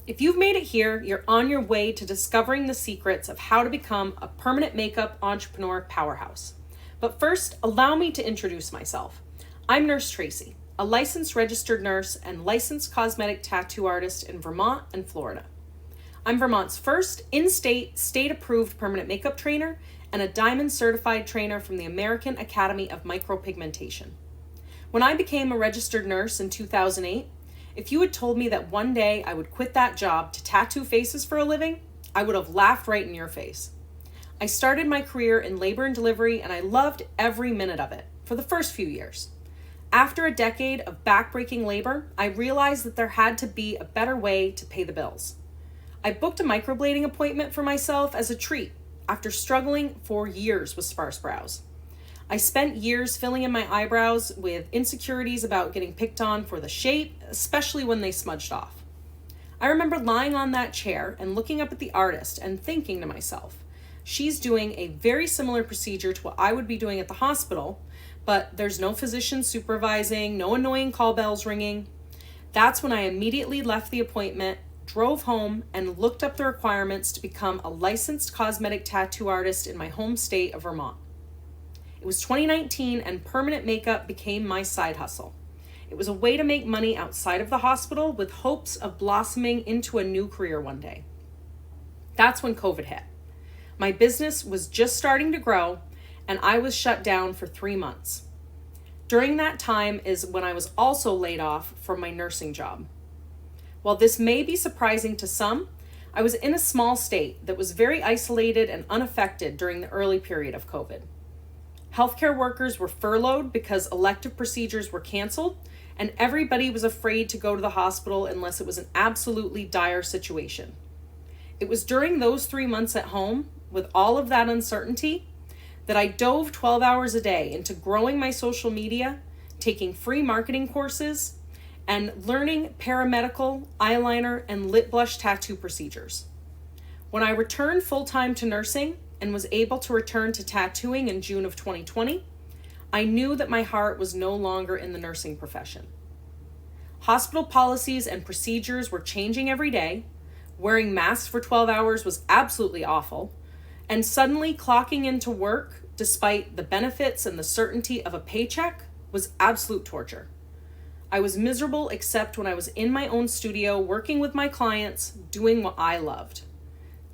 If you've made it here, you're on your way to discovering the secrets of how to become a permanent makeup entrepreneur powerhouse. But first, allow me to introduce myself. I'm Nurse Tracy, a licensed registered nurse and licensed cosmetic tattoo artist in Vermont and Florida. I'm Vermont's first in-state, state-approved permanent makeup trainer and a diamond certified trainer from the American Academy of Micropigmentation. When I became a registered nurse in 2008, if you had told me that one day I would quit that job to tattoo faces for a living, I would have laughed right in your face. I started my career in labor and delivery, and I loved every minute of it for the first few years. After a decade of backbreaking labor, I realized that there had to be a better way to pay the bills. I booked a microblading appointment for myself as a treat after struggling for years with sparse brows. I spent years filling in my eyebrows with insecurities about getting picked on for the shape, especially when they smudged off. I remember lying on that chair and looking up at the artist and thinking to myself, she's doing a very similar procedure to what I would be doing at the hospital, but there's no physician supervising, no annoying call bells ringing. That's when I immediately left the appointment, drove home, and looked up the requirements to become a licensed cosmetic tattoo artist in my home state of Vermont. It was 2019 and permanent makeup became my side hustle. It was a way to make money outside of the hospital with hopes of blossoming into a new career one day. That's when COVID hit. My business was just starting to grow and I was shut down for 3 months. During that time is when I was also laid off from my nursing job. While this may be surprising to some, I was in a small state that was very isolated and unaffected during the early period of COVID. Healthcare workers were furloughed because elective procedures were canceled, and everybody was afraid to go to the hospital unless it was an absolutely dire situation. It was during those 3 months at home, with all of that uncertainty, that I dove 12 hours a day into growing my social media, taking free marketing courses, and learning paramedical, eyeliner, and lip blush tattoo procedures. When I returned full-time to nursing, and was able to return to tattooing in June of 2020, I knew that my heart was no longer in the nursing profession. Hospital policies and procedures were changing every day, wearing masks for 12 hours was absolutely awful, and suddenly clocking into work, despite the benefits and the certainty of a paycheck, was absolute torture. I was miserable except when I was in my own studio working with my clients, doing what I loved.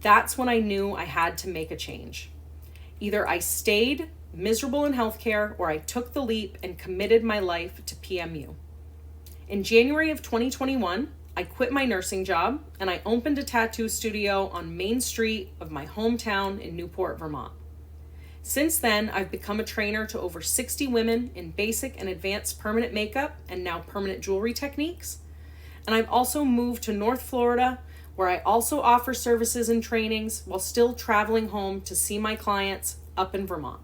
That's when I knew I had to make a change. Either I stayed miserable in healthcare or I took the leap and committed my life to PMU. In January of 2021, I quit my nursing job and I opened a tattoo studio on Main Street of my hometown in Newport, Vermont. Since then, I've become a trainer to over 60 women in basic and advanced permanent makeup and now permanent jewelry techniques. And I've also moved to North Florida, where I also offer services and trainings while still traveling home to see my clients up in Vermont.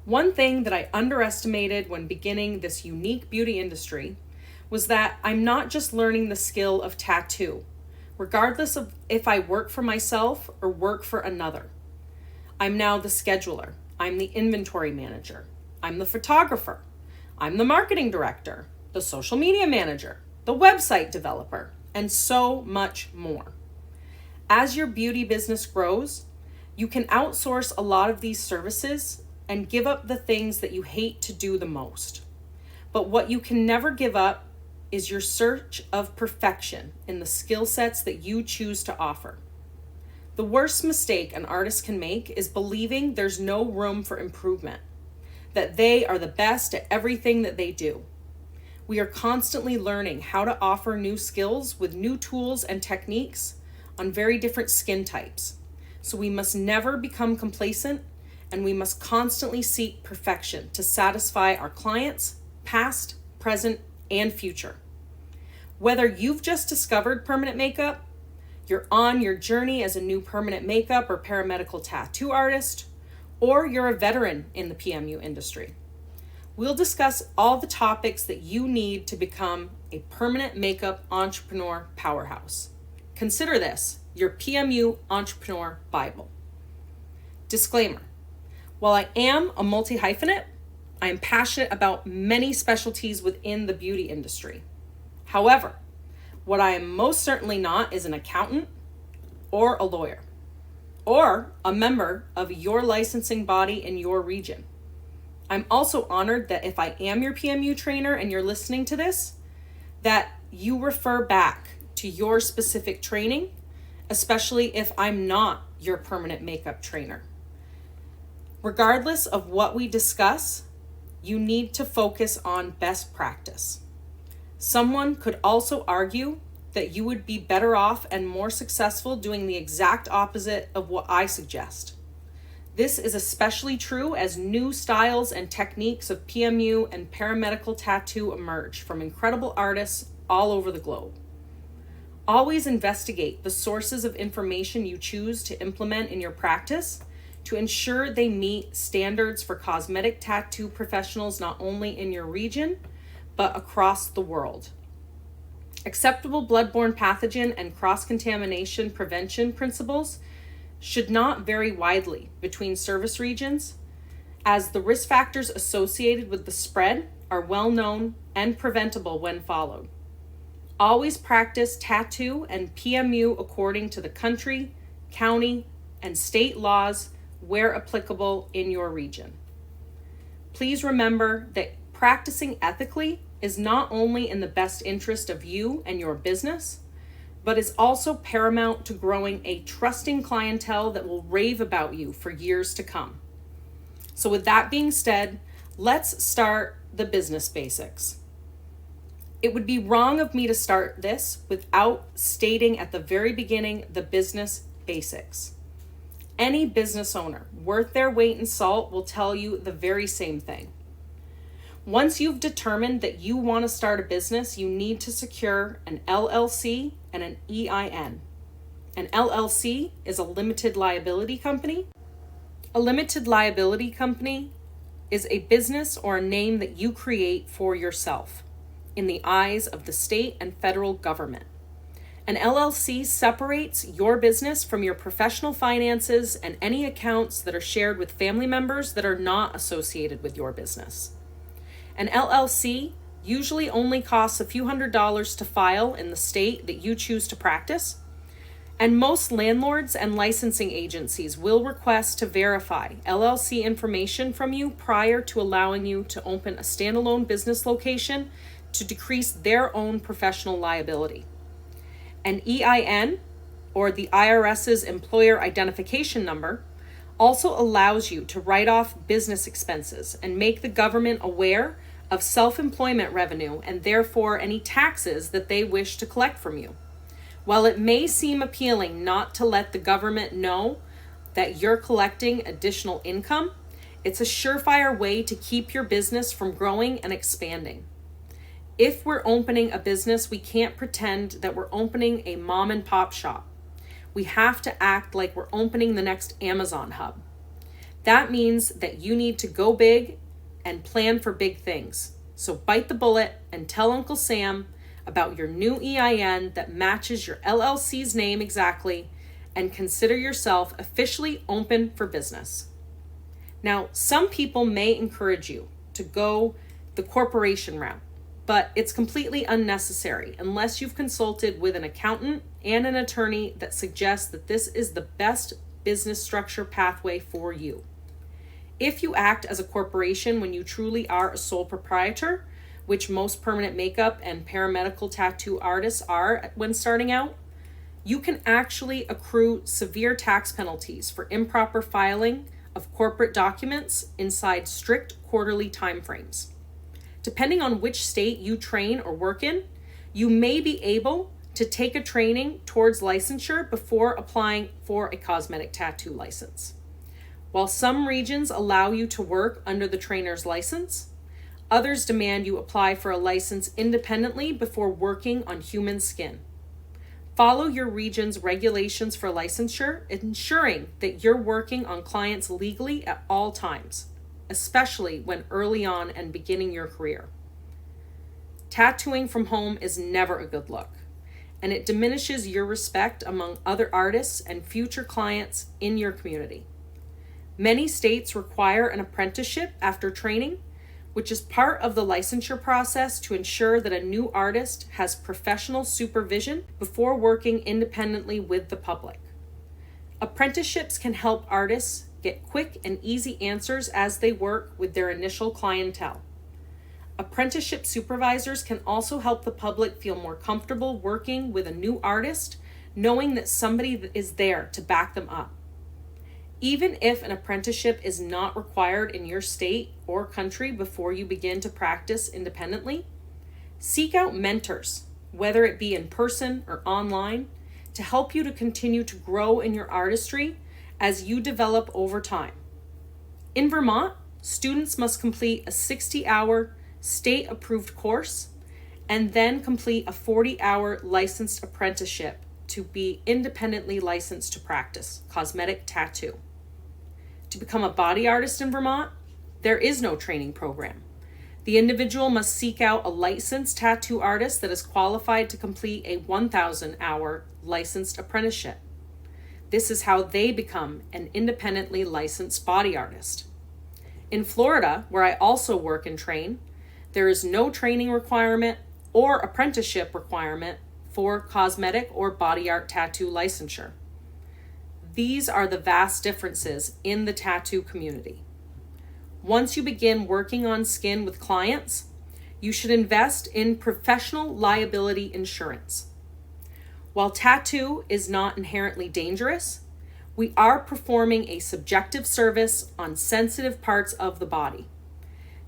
One thing that I underestimated when beginning this unique beauty industry was that I'm not just learning the skill of tattoo, regardless of if I work for myself or work for another. I'm now the scheduler, I'm the inventory manager, I'm the photographer, I'm the marketing director, the social media manager, the website developer, and so much more. As your beauty business grows, you can outsource a lot of these services and give up the things that you hate to do the most. But what you can never give up is your search of perfection in the skill sets that you choose to offer. The worst mistake an artist can make is believing there's no room for improvement, that they are the best at everything that they do. We are constantly learning how to offer new skills with new tools and techniques on very different skin types. So we must never become complacent, and we must constantly seek perfection to satisfy our clients, past, present, and future. Whether you've just discovered permanent makeup, you're on your journey as a new permanent makeup or paramedical tattoo artist, or you're a veteran in the PMU industry, we'll discuss all the topics that you need to become a permanent makeup entrepreneur powerhouse. Consider this your PMU Entrepreneur Bible. Disclaimer: while I am a multi-hyphenate, I am passionate about many specialties within the beauty industry. However, What I am most certainly not is an accountant or a lawyer or a member of your licensing body in your region. I'm also honored that if I am your PMU trainer and you're listening to this, that you refer back to your specific training, especially if I'm not your permanent makeup trainer. Regardless of what we discuss, you need to focus on best practice. Someone could also argue that you would be better off and more successful doing the exact opposite of what I suggest. This is especially true as new styles and techniques of PMU and paramedical tattoo emerge from incredible artists all over the globe. Always investigate the sources of information you choose to implement in your practice to ensure they meet standards for cosmetic tattoo professionals not only in your region, but across the world. Acceptable bloodborne pathogen and cross-contamination prevention principles should not vary widely between service regions, as the risk factors associated with the spread are well known and preventable when followed. Always practice tattoo and PMU according to the country, county, and state laws where applicable in your region. Please remember that practicing ethically is not only in the best interest of you and your business, but is also paramount to growing a trusting clientele that will rave about you for years to come. So with that being said, let's start the business basics. It would be wrong of me to start this without stating at the very beginning the business basics. Any business owner worth their weight in salt will tell you the very same thing. Once you've determined that you want to start a business, you need to secure an LLC and an EIN. An LLC is a limited liability company. A limited liability company is a business or a name that you create for yourself in the eyes of the state and federal government. An LLC separates your business from your professional finances and any accounts that are shared with family members that are not associated with your business. An LLC usually only costs a few $100s to file in the state that you choose to practice, and most landlords and licensing agencies will request to verify LLC information from you prior to allowing you to open a standalone business location to decrease their own professional liability. An EIN, or the IRS's Employer Identification Number, also allows you to write off business expenses and make the government aware of self-employment revenue and therefore any taxes that they wish to collect from you. While it may seem appealing not to let the government know that you're collecting additional income, it's a surefire way to keep your business from growing and expanding. If we're opening a business, we can't pretend that we're opening a mom and pop shop. We have to act like we're opening the next Amazon hub. That means that you need to go big and plan for big things. So bite the bullet and tell Uncle Sam about your new EIN that matches your LLC's name exactly, and consider yourself officially open for business. Now, some people may encourage you to go the corporation route, but it's completely unnecessary unless you've consulted with an accountant and an attorney that suggests that this is the best business structure pathway for you. If you act as a corporation when you truly are a sole proprietor, which most permanent makeup and paramedical tattoo artists are when starting out, you can actually accrue severe tax penalties for improper filing of corporate documents inside strict quarterly timeframes. Depending on which state you train or work in, you may be able to take a training towards licensure before applying for a cosmetic tattoo license. While some regions allow you to work under the trainer's license, others demand you apply for a license independently before working on human skin. Follow your region's regulations for licensure, ensuring that you're working on clients legally at all times, especially when early on and beginning your career. Tattooing from home is never a good look, and it diminishes your respect among other artists and future clients in your community. Many states require an apprenticeship after training, which is part of the licensure process to ensure that a new artist has professional supervision before working independently with the public. Apprenticeships can help artists get quick and easy answers as they work with their initial clientele. Apprenticeship supervisors can also help the public feel more comfortable working with a new artist, knowing that somebody is there to back them up. Even if an apprenticeship is not required in your state or country before you begin to practice independently, seek out mentors, whether it be in person or online, to help you to continue to grow in your artistry as you develop over time. In Vermont, students must complete a 60-hour state-approved course and then complete a 40-hour licensed apprenticeship to be independently licensed to practice cosmetic tattoo. To become a body artist in Vermont, there is no training program. The individual must seek out a licensed tattoo artist that is qualified to complete a 1,000-hour licensed apprenticeship. This is how they become an independently licensed body artist. In Florida, where I also work and train, there is no training requirement or apprenticeship requirement for cosmetic or body art tattoo licensure. These are the vast differences in the tattoo community. Once you begin working on skin with clients, you should invest in professional liability insurance. While tattoo is not inherently dangerous, we are performing a subjective service on sensitive parts of the body.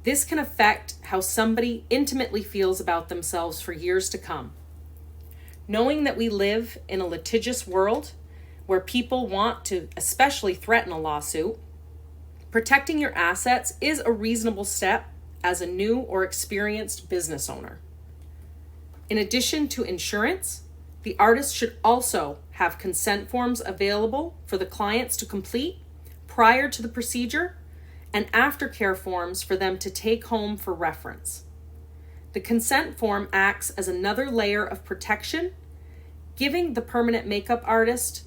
This can affect how somebody intimately feels about themselves for years to come. Knowing that we live in a litigious world where people want to especially threaten a lawsuit, protecting your assets is a reasonable step as a new or experienced business owner. In addition to insurance, the artist should also have consent forms available for the clients to complete prior to the procedure and aftercare forms for them to take home for reference. The consent form acts as another layer of protection, giving the permanent makeup artist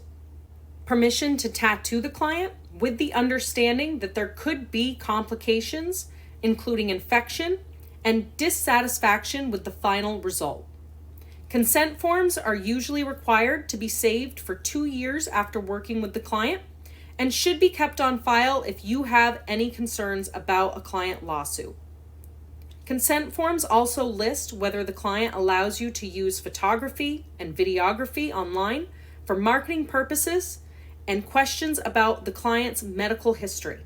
permission to tattoo the client with the understanding that there could be complications, including infection and dissatisfaction with the final result. Consent forms are usually required to be saved for 2 years after working with the client and should be kept on file if you have any concerns about a client lawsuit. Consent forms also list whether the client allows you to use photography and videography online for marketing purposes and questions about the client's medical history.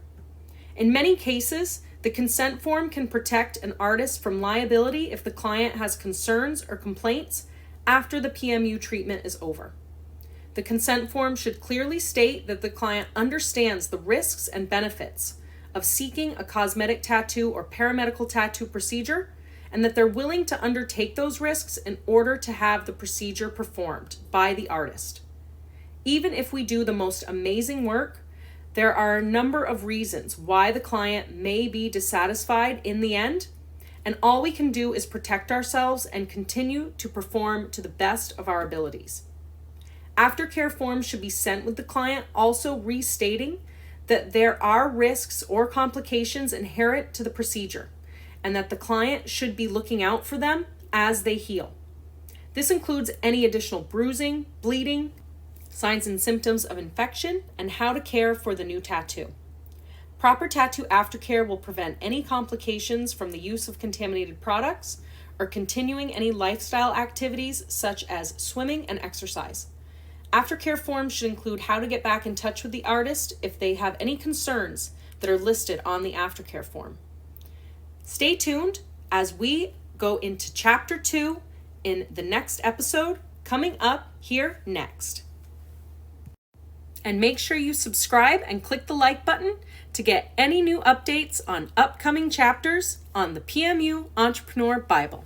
In many cases, the consent form can protect an artist from liability if the client has concerns or complaints after the PMU treatment is over. The consent form should clearly state that the client understands the risks and benefits of seeking a cosmetic tattoo or paramedical tattoo procedure, and that they're willing to undertake those risks in order to have the procedure performed by the artist. Even if we do the most amazing work, there are a number of reasons why the client may be dissatisfied in the end, and all we can do is protect ourselves and continue to perform to the best of our abilities. Aftercare forms should be sent with the client, also restating that there are risks or complications inherent to the procedure, and that the client should be looking out for them as they heal. This includes any additional bruising, bleeding, signs and symptoms of infection, and how to care for the new tattoo. Proper tattoo aftercare will prevent any complications from the use of contaminated products or continuing any lifestyle activities such as swimming and exercise. Aftercare forms should include how to get back in touch with the artist if they have any concerns that are listed on the aftercare form. Stay tuned as we go into Chapter 2 in the next episode, coming up here next. And make sure you subscribe and click the like button to get any new updates on upcoming chapters on the PMU Entrepreneur Bible.